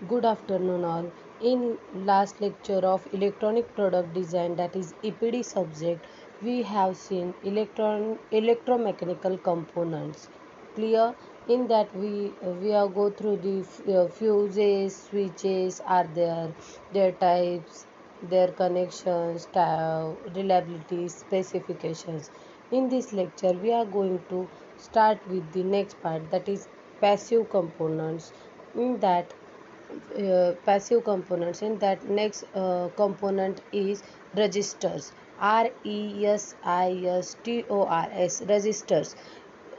Good afternoon all. In last lecture of electronic product design, that is EPD subject, we have seen electromechanical components. Clear? In that we are go through the fuses, switches are there, their types, their connections, reliability, specifications. In this lecture, we are going to start with the next part, that is passive components. In that passive components, in that next component is registers. RESISTORs, registers.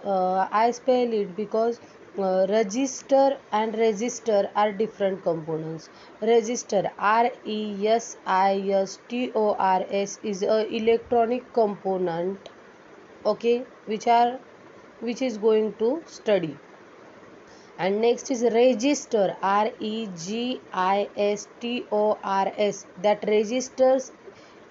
I spell it because register and resistor are different components. Register, RESISTORs, is a electronic component, okay, which is going to study. And next is register, registors. That registers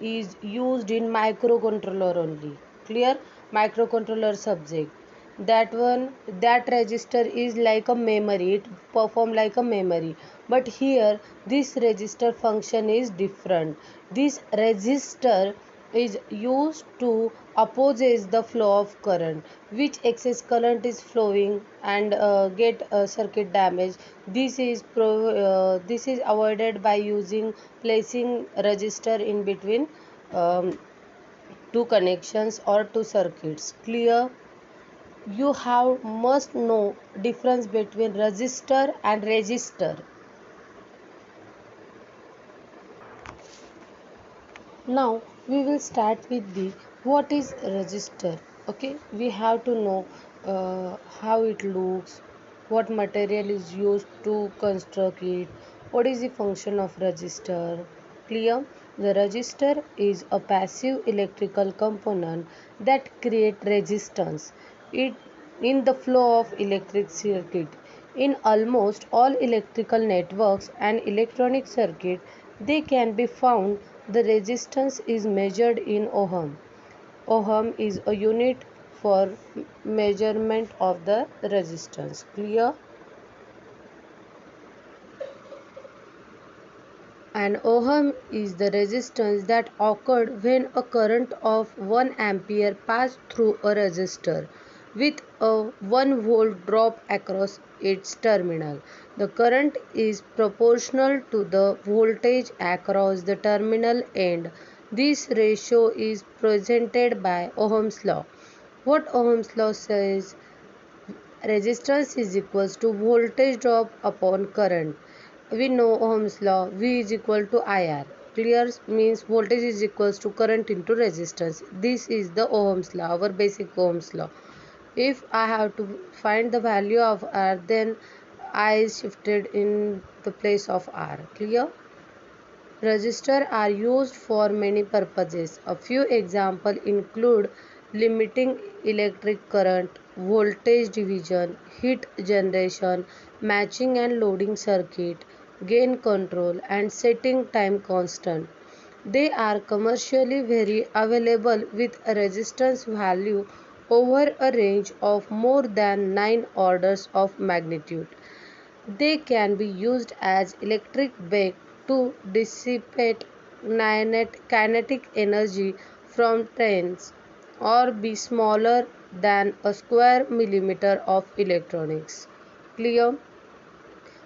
is used in microcontroller only. Clear? Microcontroller subject, that one, that register is like a memory, it perform like a memory. But here this register function is different. This register is used to opposes the flow of current, which excess current is flowing and get circuit damage. This is avoided by using placing resistor in between um, two connections or two circuits. Clear? You have must know difference between resistor and register. Now we will start with the what is register. Okay, we have to know how it looks, what material is used to construct it, what is the function of register. Clear? The register is a passive electrical component that create resistance it in the flow of electric circuit. In almost all electrical networks and electronic circuit, they can be found. The resistance is measured in ohm. Ohm is a unit for measurement of the resistance. Clear? An ohm is the resistance that occurred when a current of 1 ampere passed through a resistor with a 1 volt drop across its terminal. The current is proportional to the voltage across the terminal end. This ratio is presented by Ohm's law. What Ohm's law says? Resistance is equals to voltage drop upon current. We know Ohm's law, V is equal to IR. Clear? Means voltage is equals to current into resistance. This is the Ohm's law, our basic Ohm's law. If I have to find the value of R, then I is shifted in the place of R. Clear? Resistors are used for many purposes. A few examples include limiting electric current, voltage division, heat generation, matching and loading circuit, gain control, and setting time constant. They are commercially very available with a resistance value over a range of more than 9 orders of magnitude. They can be used as electric bake to dissipate kinetic energy from trains or be smaller than a square millimeter of electronics. Clear?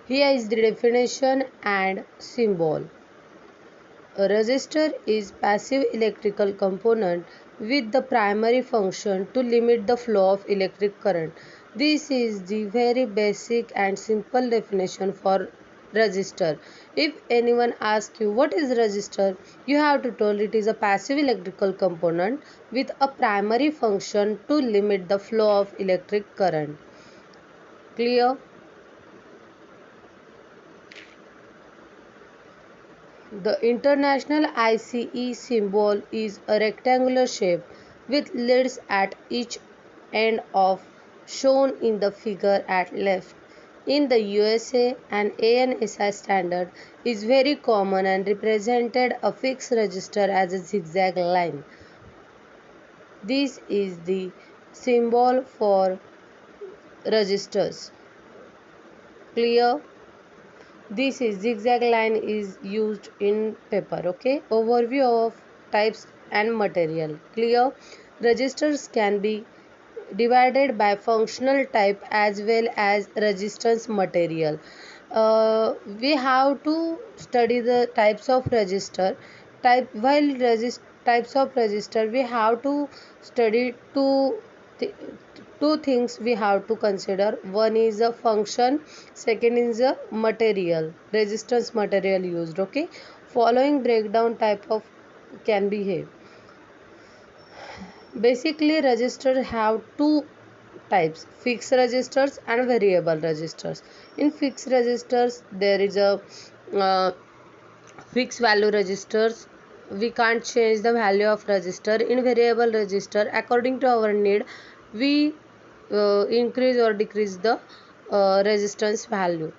Here is the definition and symbol. A resistor is passive electrical component with the primary function to limit the flow of electric current. This is the very basic and simple definition for resistor. If anyone asks you what is resistor, you have to tell it is a passive electrical component with a primary function to limit the flow of electric current. Clear? The International ICE symbol is a rectangular shape with leads at each end of shown in the figure at left. In the USA, an ANSI standard is very common and represented a fixed register as a zigzag line. This is the symbol for registers. Clear? This is zigzag line is used in paper. Okay. Overview of types and material. Clear. Registers can be divided by functional type as well as resistance material. We have to study the types of register. Types of register, we have to study th- two things we have to consider. One is a function, second is a material, resistance material used. Okay, following breakdown type of can be here. Basically, registers have two types: fixed registers and variable registers. In fixed registers, there is a uh, fixed value registers. We can't change the value of register. In variable register, according to our need, we increase or decrease the resistance value.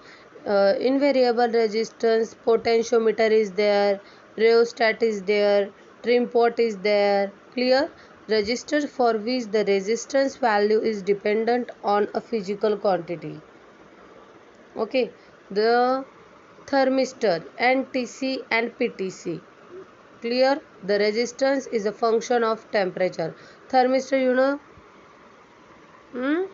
In variable resistance, potentiometer is there, rheostat is there, trim pot is there. Clear. Register for which the resistance value is dependent on a physical quantity. Okay. The thermistor, NTC and PTC. Clear. The resistance is a function of temperature. Thermistor, you know. Hmm?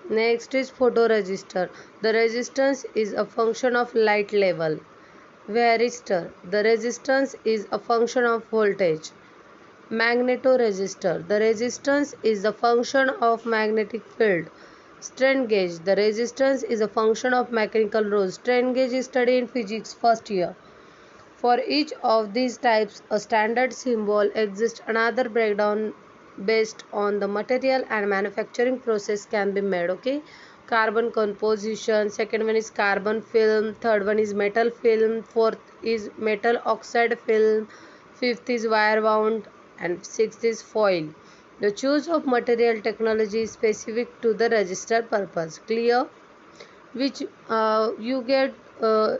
Next is photoresistor. The resistance is a function of light level. Varistor. The resistance is a function of voltage. Magnetoresistor. The resistance is a function of magnetic field. Strain gauge. The resistance is a function of mechanical rules. Strain gauge is studied in physics first year. For each of these types, a standard symbol exists. Another breakdown based on the material and manufacturing process can be made. Okay. Carbon composition. Second one is carbon film. Third one is metal film. Fourth is metal oxide film. Fifth is wire wound. And sixth is foil. The choice of material technology is specific to the register purpose. Clear? Which you get the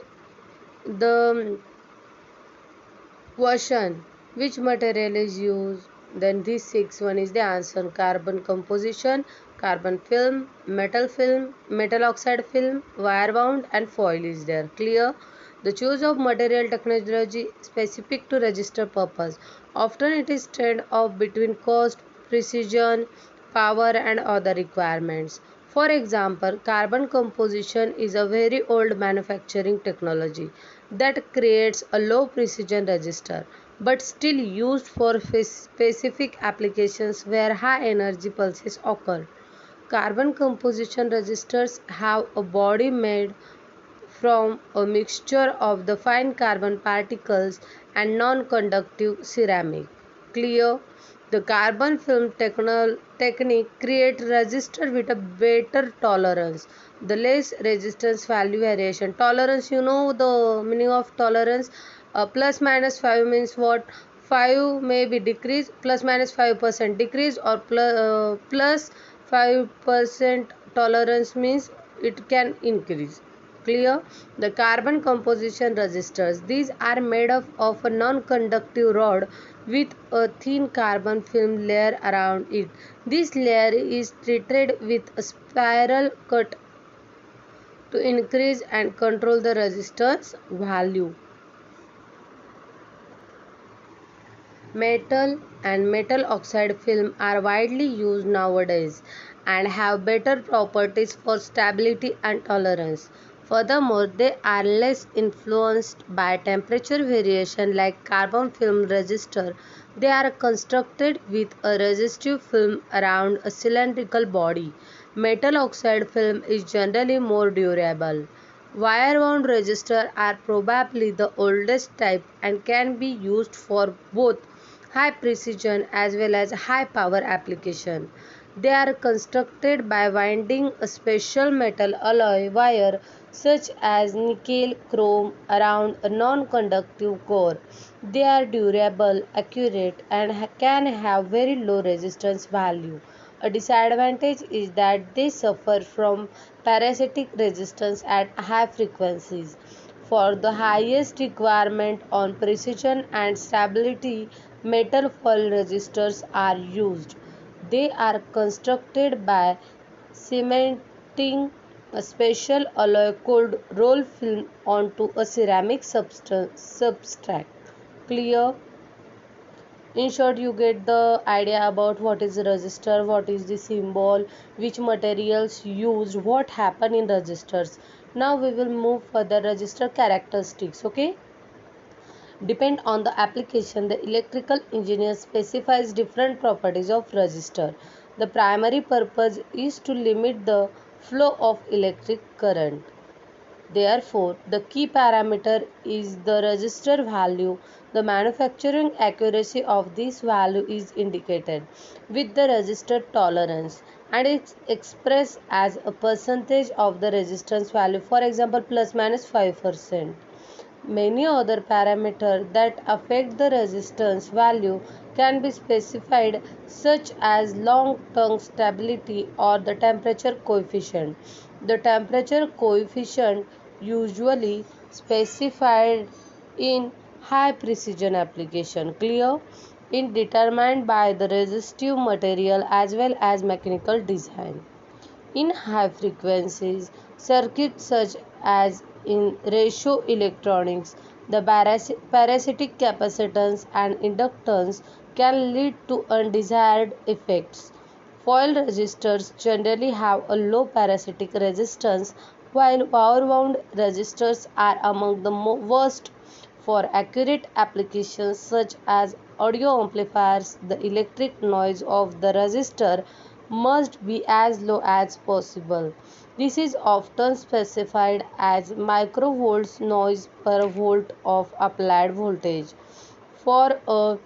question, which material is used? Then this sixth one is the answer: carbon composition, carbon film, metal oxide film, wire wound, and foil is there. Clear? The choice of material technology specific to register purpose. Often it is trade off between cost, precision, power, and other requirements. For example, carbon composition is a very old manufacturing technology that creates a low precision register but still used for specific applications where high energy pulses occur. Carbon composition registers have a body made from a mixture of the fine carbon particles and non-conductive ceramic. Clear? The carbon film technique creates resistor with a better tolerance. The less resistance value variation. Tolerance, you know the meaning of tolerance. Plus minus 5 means what? 5 may be decreased, plus minus 5% decrease, or plus 5% tolerance means it can increase. Clear? The carbon composition resistors. These are made up of a non-conductive rod with a thin carbon film layer around it. This layer is treated with a spiral cut to increase and control the resistance value. Metal and metal oxide film are widely used nowadays and have better properties for stability and tolerance. Furthermore, they are less influenced by temperature variation like carbon film resistor. They are constructed with a resistive film around a cylindrical body. Metal oxide film is generally more durable. Wire-wound resistors are probably the oldest type and can be used for both high precision as well as high power application. They are constructed by winding a special metal alloy wire such as nickel chrome around a non-conductive core. They are durable, accurate, and can have very low resistance value. A disadvantage is that they suffer from parasitic resistance at high frequencies. For the highest requirement on precision and stability, metal foil resistors are used. They are constructed by cementing A special alloy could roll film onto a ceramic substrate. Clear? In short, you get the idea about what is a resistor, what is the symbol, which materials used, what happen in resistors. Now we will move further resistor characteristics. Okay, depend on the application, the electrical engineer specifies different properties of resistor. The primary purpose is to limit the flow of electric current. Therefore, the key parameter is the resistor value. The manufacturing accuracy of this value is indicated with the resistor tolerance, and it's expressed as a percentage of the resistance value, for example plus minus 5%. Many other parameters that affect the resistance value can be specified, such as long-term stability or the temperature coefficient. The temperature coefficient usually specified in high precision application. Clear? In determined by the resistive material as well as mechanical design. In high frequencies circuits such as in ratio electronics, the parasitic capacitance and inductance can lead to undesired effects. Foil resistors generally have a low parasitic resistance, while power wound resistors are among the worst. For accurate applications such as audio amplifiers, the electric noise of the resistor must be as low as possible. This is often specified as microvolts noise per volt of applied voltage. For a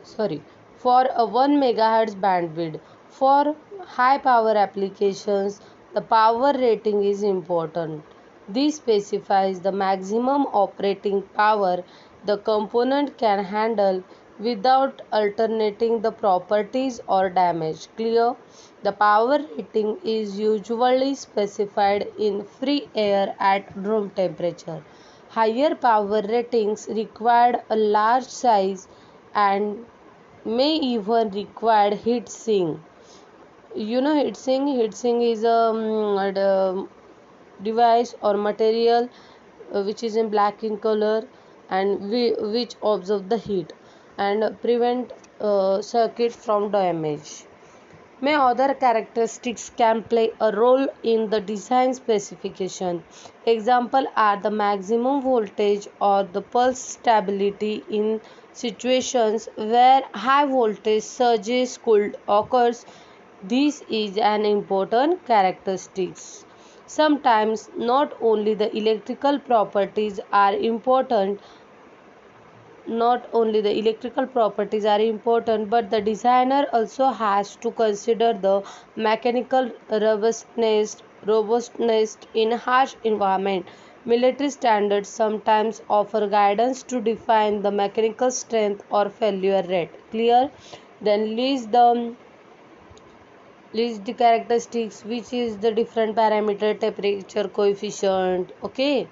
sorry for a 1 megahertz bandwidth. For high power applications, the power rating is important. This specifies the maximum operating power the component can handle without altering the properties or damage. Clear? The power rating is usually specified in free air at room temperature. Higher power ratings require a large size and may even require heat sink. You know heat sink is a device or material which is in black in color and which absorb the heat and prevent circuit from damage. May other characteristics can play a role in the design specification. Example are the maximum voltage or the pulse stability in situations where high voltage surges could occur. This is an important characteristic. Sometimes not only the electrical properties are important, but the designer also has to consider the mechanical robustness in harsh environment. Military standards sometimes offer guidance to define the mechanical strength or failure rate. Clear? Then list the characteristics, which is the different parameter, temperature coefficient. Okay,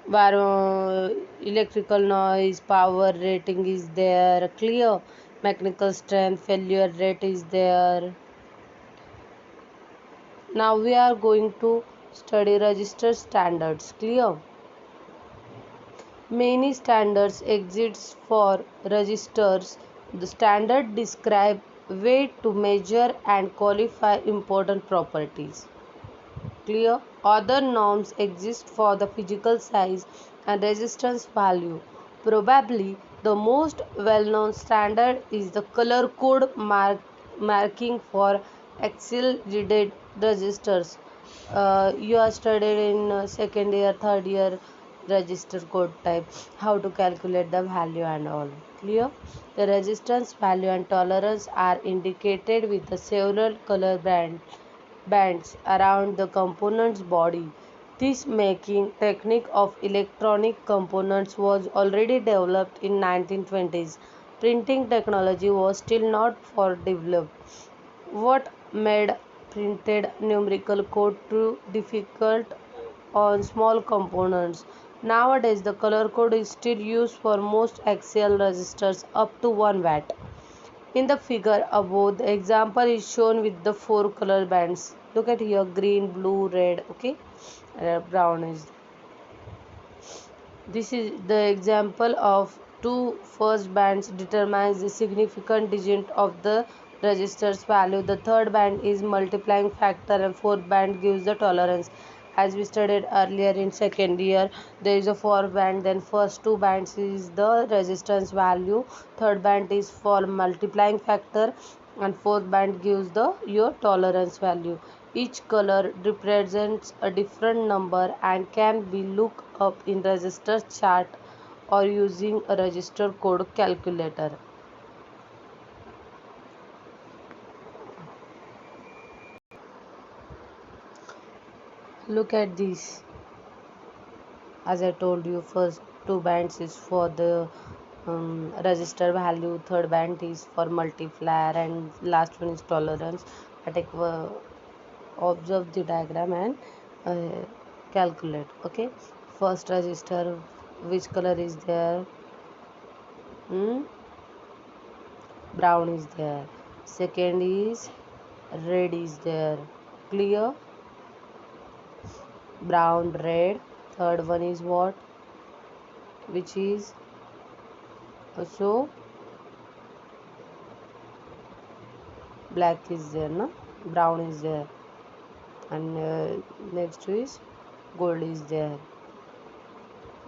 where electrical noise, power rating is there. Clear? Mechanical strength, failure rate is there. Now we are going to study register standards. Clear? Many standards exist for registers. The standard describe way to measure and qualify important properties. Clear? Other norms exist for the physical size and resistance value. Probably the most well-known standard is the color code marking for accelerated resistors. You are studied in second year, third year register code type, how to calculate the value and all. Clear? The resistance value and tolerance are indicated with the several color bands around the component's body. This making technique of electronic components was already developed in 1920s. Printing technology was still not for developed. What made printed numerical code too difficult on small components. Nowadays, the color code is still used for most axial resistors up to 1 watt. In the figure above, the example is shown with the 4 color bands. Look at here, green, blue, red, okay, brown is. This is the example of two first bands determines the significant digit of the register's value. The third band is multiplying factor and fourth band gives the tolerance. As we studied earlier in second year, there is a fourth band, then first two bands is the resistance value, third band is for multiplying factor, and fourth band gives the your tolerance value. Each color represents a different number and can be looked up in register chart or using a register code calculator. Look at this. As I told you, first two bands is for the register value, third band is for multiplier, and last one is tolerance. I take observe the diagram and calculate. Okay, first register, which color is there? hmm? Brown is there. Second is red is there. Clear? Brown, red. Third one is what? Which is also black is there, no? Brown is there, and next is gold is there.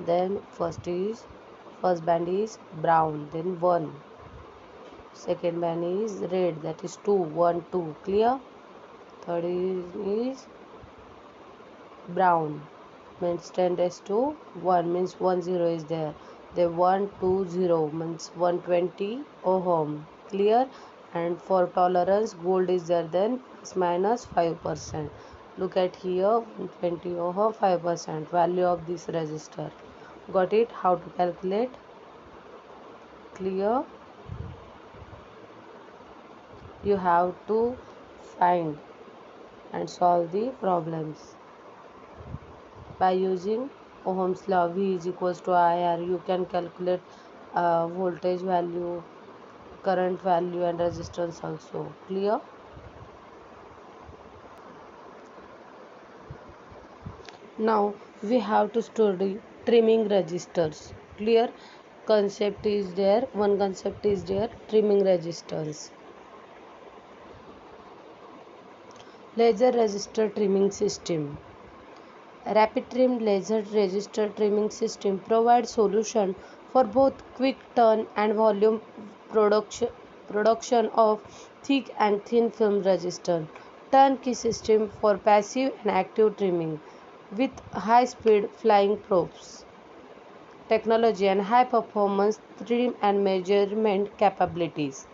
Then first band is brown, then 1. Second band is red, that is 2, 1, 2. Clear? Third is brown, means 10 raised to 1, means 1 0 is there. Then 1 2 0 means 120 ohm. Clear? And for tolerance, gold is there, then minus 5%. Look at here, 120 ohm, 5% value of this resistor. Got it? How to calculate? Clear? You have to find and solve the problems by using Ohm's law. V is equals to IR. You can calculate voltage value, current value, and resistance also. Clear? Now we have to study trimming resistors. Clear? Concept is there. One concept is there. Trimming resistors. Laser resistor trimming system. Rapid trim laser resistor trimming system provides solution for both quick turn and volume production of thick and thin film resistor. Turnkey system for passive and active trimming with high speed flying probes technology and high performance trim and measurement capabilities.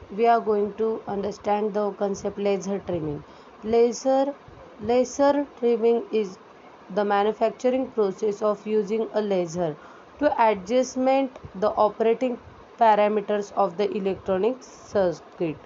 We are going to understand the concept laser trimming. Laser laser trimming is the manufacturing process of using a laser to adjustment the operating parameters of the electronic circuit.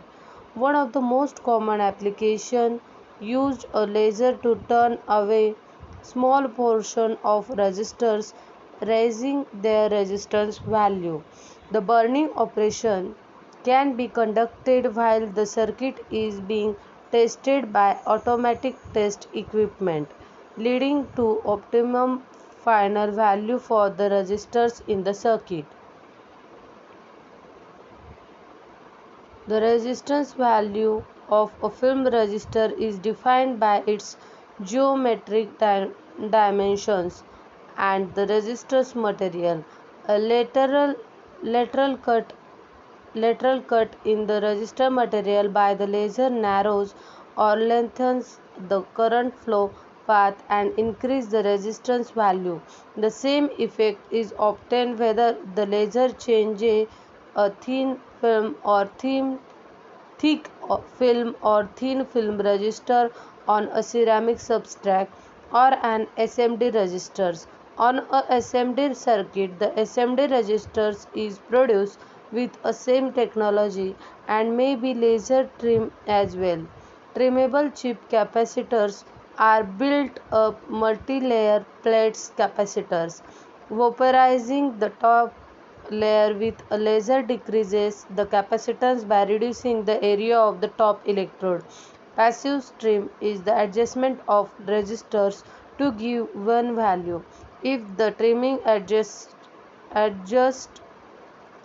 One of the most common application used a laser to turn away small portion of resistors, raising their resistance value. The burning operation can be conducted while the circuit is being tested by automatic test equipment, leading to optimum final value for the resistors in the circuit. The resistance value of a film resistor is defined by its geometric dimensions and the resistor's material. A lateral cut Lateral cut in the resistor material by the laser narrows or lengthens the current flow path and increase the resistance value. The same effect is obtained whether the laser changes a thin film or thick film or thin film resistor on a ceramic substrate or an SMD resistors. On a SMD circuit, the SMD resistors is produced with a same technology and may be laser trim as well. Trimmable chip capacitors are built up multi-layer plates capacitors, vaporizing the top layer with a laser decreases the capacitance by reducing the area of the top electrode. Passive trim is the adjustment of resistors to give one value. If the trimming adjust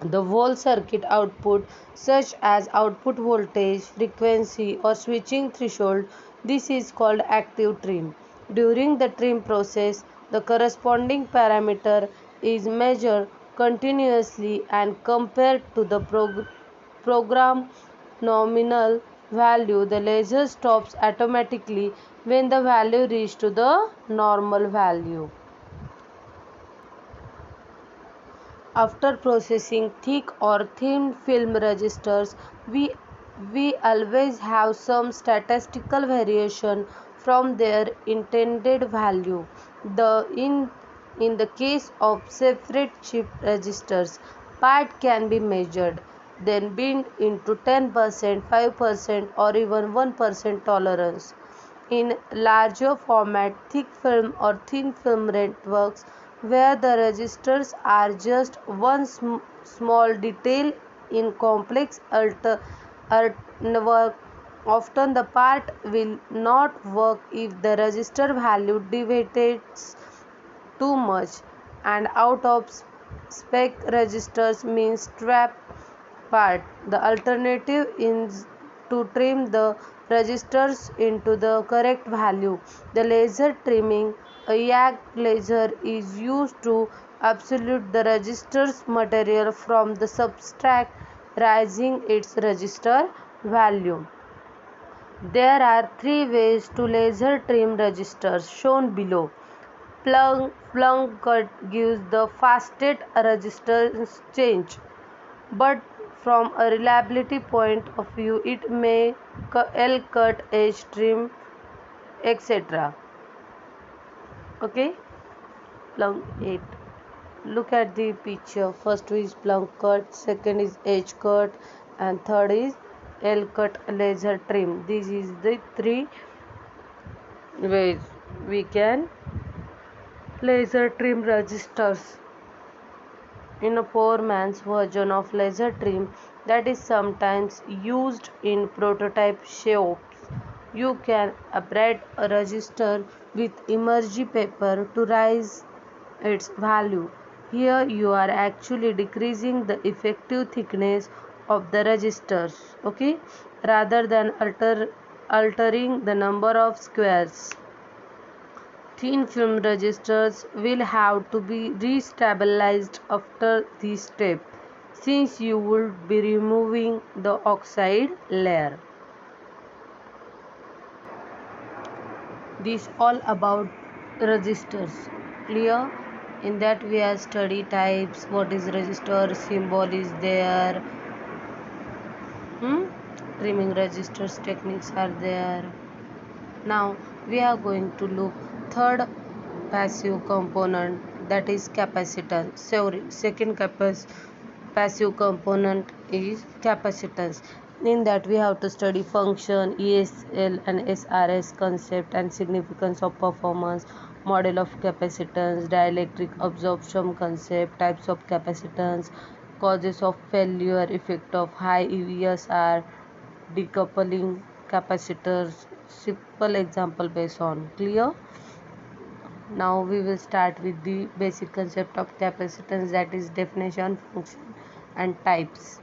the whole circuit output, such as output voltage, frequency, or switching threshold, this is called active trim. During the trim process, the corresponding parameter is measured continuously and compared to the program nominal value. The laser stops automatically when the value reaches to the normal value. After processing thick or thin film registers, we always have some statistical variation from their intended value. The in the case of separate chip registers, part can be measured, then binned into 10%, 5%, or even 1% tolerance. In larger format, thick film or thin film networks, where the registers are just one small detail in complex network, often the part will not work if the register value deviates too much, and out of spec registers means trap part. The alternative is to trim the registers into the correct value. The laser trimming, a YAG laser, is used to absolute the register's material from the substrate, raising its register value. There are three ways to laser trim registers shown below. Plug cut gives the fastest resistance change, but from a reliability point of view, it may L cut, edge trim, etc. Okay, plug 8. Look at the picture. First is plug cut, second is edge cut, and third is L cut laser trim. This is the three ways we can laser trim registers. In a poor man's version of laser trim that is sometimes used in prototype shops, you can abrade a register with emergy paper to raise its value. Here you are actually decreasing the effective thickness of the registers, okay, rather than altering the number of squares. Thin film registers will have to be restabilized after this step, since you would be removing the oxide layer. This all about registers. Clear? In that we have study types, what is register, symbol is there, trimming registers techniques are there. Now we are going to look third passive component, that is capacitance. Sorry, second passive component is capacitance. In that we have to study function, ESL and SRS concept and significance of performance, model of capacitance, dielectric absorption concept, types of capacitance, causes of failure, effect of high EVSR, decoupling capacitors. Simple example based on. Clear? Now we will start with the basic concept of capacitance, that is definition, function and types.